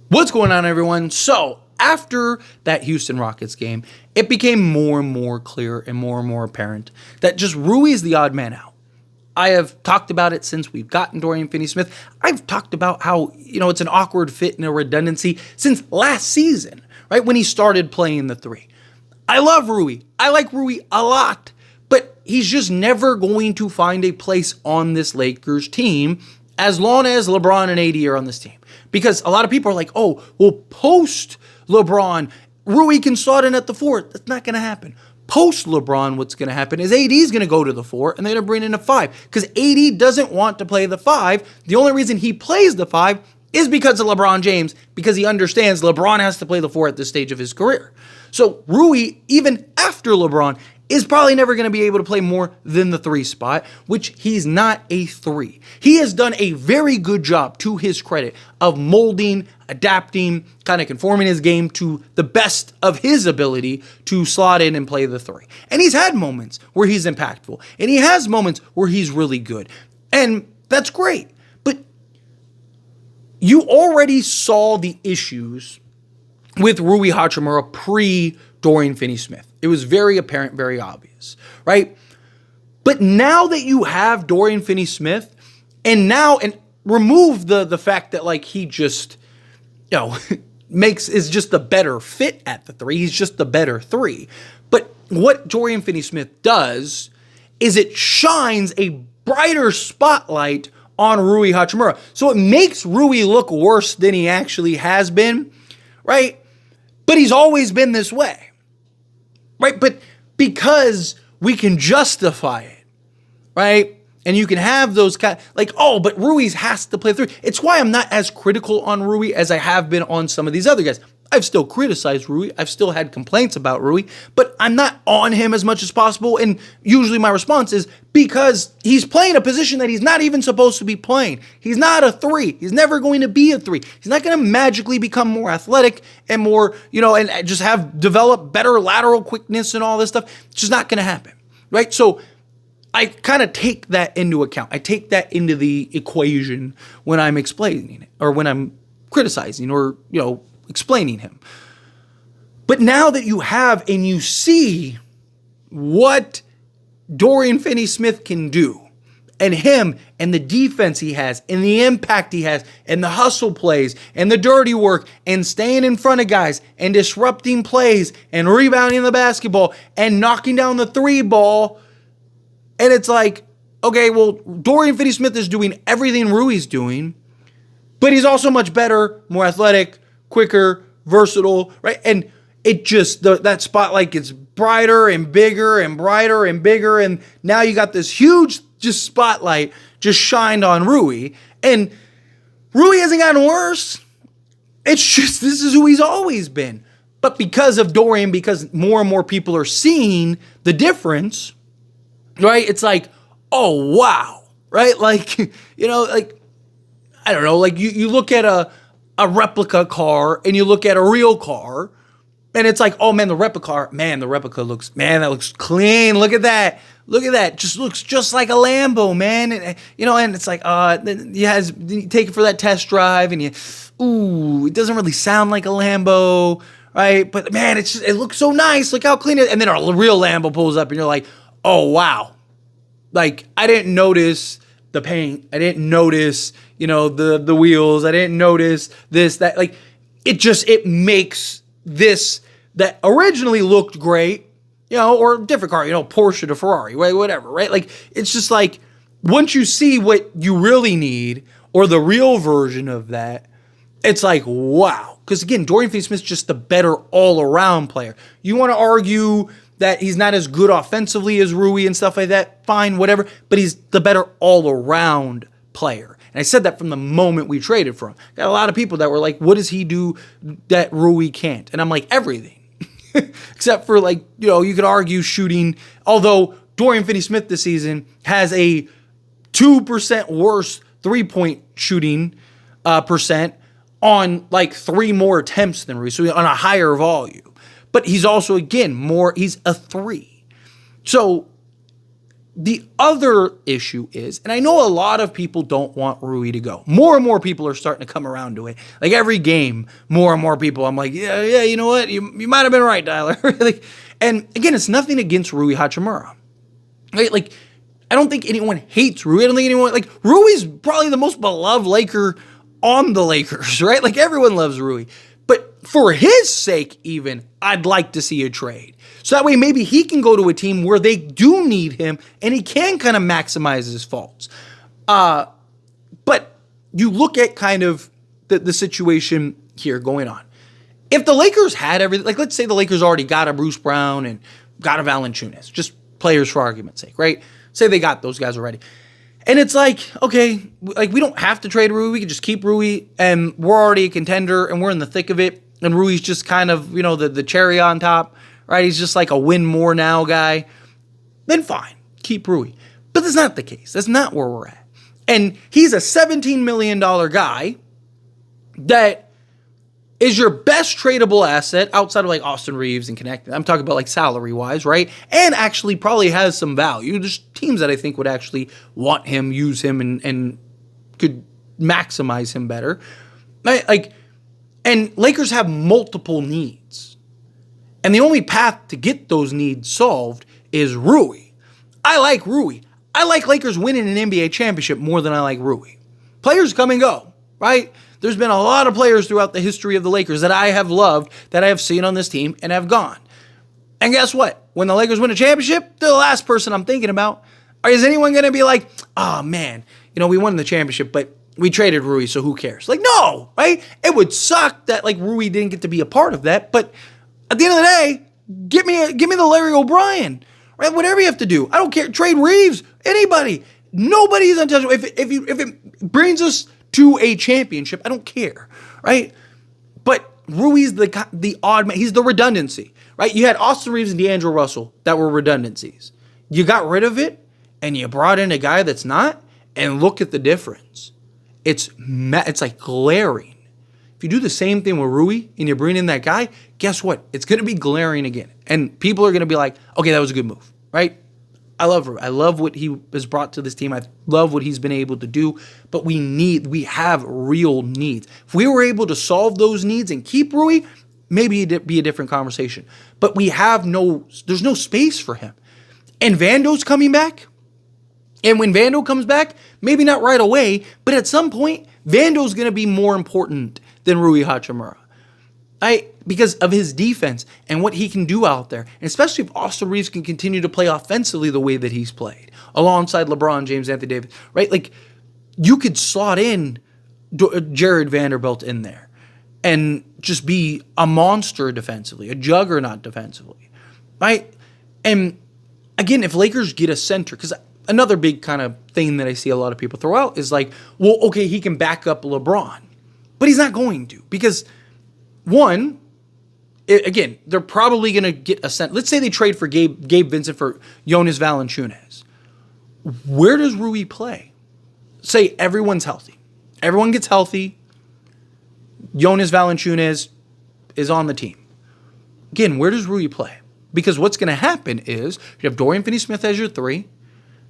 What's going on, everyone? So, after that Houston Rockets game, it became more and more clear and more apparent that just Rui is the odd man out. I have talked about it since we've gotten Dorian Finney Smith. I've talked about how, it's an awkward fit and a redundancy since last season, right? When he started playing the three. I love Rui. I like Rui a lot, but he's just never going to find a place on this Lakers team as long as LeBron and AD are on this team. Because a lot of people are like, oh, well, post LeBron, Rui can slot in at the 4. That's not going to happen. Post LeBron, what's going to happen is AD is going to go to the 4 and they're going to bring in a 5. Because AD doesn't want to play the 5. The only reason he plays the 5 is because of LeBron James, because he understands LeBron has to play the 4 at this stage of his career. So Rui, even after LeBron, is probably never going to be able to play more than the 3 spot, which he's not a 3. He has done a very good job, to his credit, of molding, adapting, kind of conforming his game to the best of his ability to slot in and play the 3. And he's had moments where he's impactful, and he has moments where he's really good. And that's great. But you already saw the issues with Rui Hachimura pre-Dorian Finney Smith. It was very apparent, very obvious, right? But now that you have Dorian Finney Smith, and remove the fact that like he just, is just the better fit at the 3. He's just the better 3. But what Dorian Finney Smith does is it shines a brighter spotlight on Rui Hachimura. So it makes Rui look worse than he actually has been, right? But he's always been this way. Right, but because we can justify it, right? And you can have those kind but Rui has to play 3. It's why I'm not as critical on Rui as I have been on some of these other guys. I've still criticized Rui. I've still had complaints about Rui, but I'm not on him as much as possible. And usually my response is because he's playing a position that he's not even supposed to be playing. He's not a 3. He's never going to be a 3. He's not going to magically become more athletic and more, and just develop better lateral quickness and all this stuff. It's just not going to happen, right? So I kind of take that into account. I take that into the equation when I'm explaining it or when I'm criticizing or, explaining him. But now that you have and you see what Dorian Finney Smith can do, and him and the defense he has and the impact he has and the hustle plays and the dirty work and staying in front of guys and disrupting plays and rebounding the basketball and knocking down the 3 ball, and it's like, okay, well, Dorian Finney Smith is doing everything Rui's doing, but he's also much better, more athletic, quicker, versatile, right? And it just, that spotlight gets brighter and bigger and brighter and bigger. And now you got this huge just spotlight just shined on Rui. And Rui hasn't gotten worse. It's just, this is who he's always been. But because of Dorian, because more and more people are seeing the difference, right? It's like, oh, wow, right? Like, I don't know, like you look at a replica car and you look at a real car and it's like, oh man, the replica looks, that looks clean. Look at that. Just looks just like a Lambo, man. And, and it's like, you take it for that test drive and it doesn't really sound like a Lambo, right? But man, it looks so nice. Look how clean it is. And then a real Lambo pulls up and you're like, oh wow. Like I didn't notice the paint. I didn't notice, the wheels. I didn't notice this, that, like, it makes this that originally looked great, or a different car, Porsche to Ferrari, right? Whatever, right? Like, it's just like, once you see what you really need, or the real version of that, it's like, wow. Because again, Dorian Finney-Smith's just the better all-around player. You want to argue that he's not as good offensively as Rui and stuff like that, fine, whatever, but he's the better all-around player. And I said that from the moment we traded for him. Got a lot of people that were like, what does he do that Rui can't? And I'm like, everything. Except for you could argue shooting, although Dorian Finney-Smith this season has a 2% worse three-point shooting percent on 3 more attempts than Rui, so on a higher volume. But he's also, again, he's a 3. So The other issue is, and I know a lot of people don't want Rui to go. More and more people are starting to come around to it. Like every game, more and more people, I'm like, yeah, you know what? You might have been right, Tyler. Like, and again, it's nothing against Rui Hachimura. Right? Like, I don't think anyone hates Rui. I don't think anyone, like, Rui's probably the most beloved Laker on the Lakers, right? Like, everyone loves Rui. But for his sake, even, I'd like to see a trade. So that way maybe he can go to a team where they do need him and he can kind of maximize his faults. But you look at kind of the situation here going on. If the Lakers had everything, like let's say the Lakers already got a Bruce Brown and got a Valanciunas, just players for argument's sake, right? Say they got those guys already. And it's like, okay, like we don't have to trade Rui. We can just keep Rui and we're already a contender and we're in the thick of it. And Rui's just kind of, the cherry on top. Right, he's just like a win more now guy, then fine, keep Rui. But that's not the case. That's not where we're at. And he's a $17 million guy that is your best tradable asset outside of like Austin Reeves and Connected. I'm talking about like salary-wise, right? And actually probably has some value. There's teams that I think would actually want him, use him, and could maximize him better. Like, and Lakers have multiple needs. And the only path to get those needs solved is Rui. I like Rui. I like Lakers winning an NBA championship more than I like Rui. Players come and go, right? There's been a lot of players throughout the history of the Lakers that I have loved, that I have seen on this team and have gone. And guess what? When the Lakers win a championship, they're the last person I'm thinking about. Is anyone going to be like, oh man, we won the championship, but we traded Rui, so who cares? Like, no, right? It would suck that like Rui didn't get to be a part of that, but at the end of the day, give me the Larry O'Brien, right? Whatever you have to do, I don't care. Trade Reeves, anybody, nobody's untouchable. If it brings us to a championship, I don't care, right? But Rui's the odd man. He's the redundancy, right? You had Austin Reeves and D'Angelo Russell that were redundancies. You got rid of it, and you brought in a guy that's not, and look at the difference. It's like glaring. If you do the same thing with Rui and you bring in that guy, guess what? It's going to be glaring again. And people are going to be like, okay, that was a good move, right? I love Rui. I love what he has brought to this team. I love what he's been able to do. But we have real needs. If we were able to solve those needs and keep Rui, maybe it'd be a different conversation. But there's no space for him. And Vando's coming back. And when Vando comes back, maybe not right away, but at some point, Vando's going to be more important than Rui Hachimura. Because of his defense and what he can do out there. And especially if Austin Reeves can continue to play offensively the way that he's played. Alongside LeBron James, Anthony Davis. Right? Like, you could slot in Jared Vanderbilt in there. And just be a monster defensively. A juggernaut defensively. Right? And again, if Lakers get a center. Because another big kind of thing that I see a lot of people throw out is like, well, okay, he can back up LeBron. But he's not going to, because one, again, they're probably going to get a center. Let's say they trade for Gabe Vincent for Jonas Valanciunas. Where does Rui play? Say everyone's healthy. Everyone gets healthy. Jonas Valanciunas is on the team. Again, where does Rui play? Because what's going to happen is you have Dorian Finney Smith as your 3,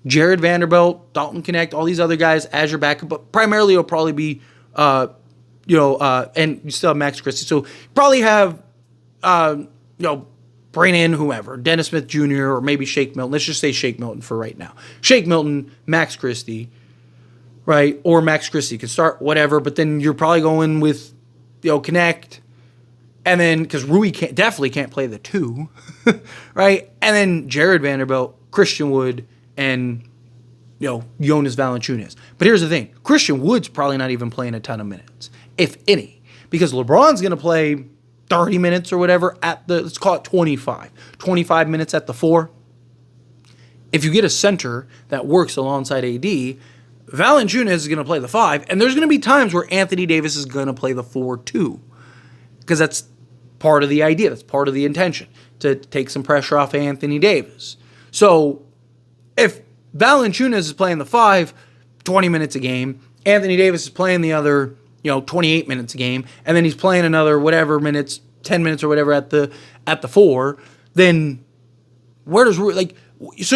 Jared Vanderbilt, Dalton Connect, all these other guys as your backup, but primarily it'll probably be and you still have Max Christie. So you probably have, bring in whoever, Dennis Smith Jr. or maybe Shake Milton. Let's just say Shake Milton for right now. Shake Milton, Max Christie, right? Or Max Christie could start whatever, but then you're probably going with, Connect. And then, because Rui definitely can't play the 2, right? And then Jared Vanderbilt, Christian Wood, and Jonas Valanciunas. But here's the thing. Christian Wood's probably not even playing a ton of minutes, if any, because LeBron's going to play 30 minutes or whatever let's call it 25 minutes at the 4. If you get a center that works alongside AD, Valanciunas is going to play the 5, and there's going to be times where Anthony Davis is going to play the 4 too, because that's part of the idea. That's part of the intention, to take some pressure off of Anthony Davis. So if Valanciunas is playing the 5, 20 minutes a game, Anthony Davis is playing the other, 28 minutes a game, and then he's playing another whatever minutes, 10 minutes or whatever at the 4, then where does Rui, so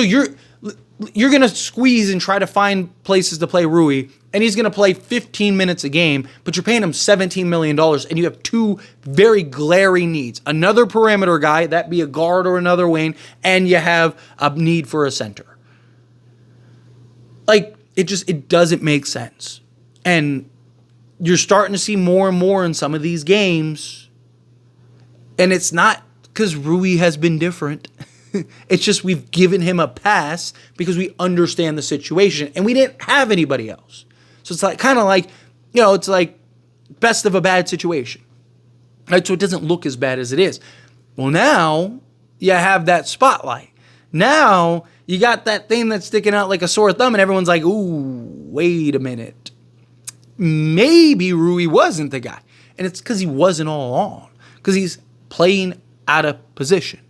you're going to squeeze and try to find places to play Rui, and he's going to play 15 minutes a game, but you're paying him $17 million, and you have two very glaring needs. Another perimeter guy, that be a guard or another wing, and you have a need for a center. Like, it doesn't make sense. And you're starting to see more and more in some of these games, and it's not because Rui has been different. It's just we've given him a pass because we understand the situation, and we didn't have anybody else. So it's like kind of like, it's like best of a bad situation, right? So it doesn't look as bad as it is. Well, now you have that spotlight. Now you got that thing that's sticking out like a sore thumb, and everyone's like, ooh, wait a minute. Maybe Rui wasn't the guy. And it's because he wasn't all on. Because he's playing out of position.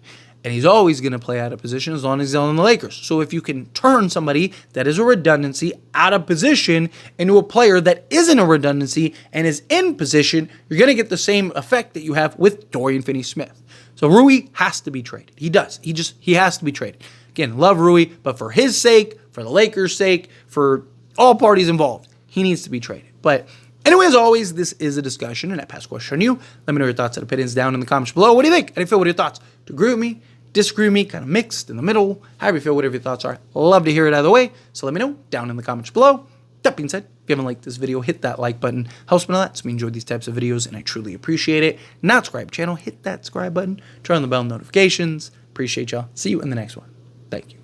And he's always going to play out of position as long as he's on the Lakers. So if you can turn somebody that is a redundancy out of position into a player that isn't a redundancy and is in position, you're going to get the same effect that you have with Dorian Finney Smith. So Rui has to be traded. He does. He has to be traded. Again, love Rui, but for his sake, for the Lakers' sake, for all parties involved, he needs to be traded. But anyway, as always, this is a discussion, and I pass question on you. Let me know your thoughts and opinions down in the comments below. What do you think? How do you feel? What are your thoughts? Do you agree with me? Disagree with me? Kind of mixed in the middle? However you feel, whatever your thoughts are. Love to hear it either way. So let me know down in the comments below. That being said, if you haven't liked this video, hit that like button. Helps me a lot. So we enjoy these types of videos, and I truly appreciate it. Not subscribe to the channel, hit that subscribe button. Turn on the bell notifications. Appreciate y'all. See you in the next one. Thank you.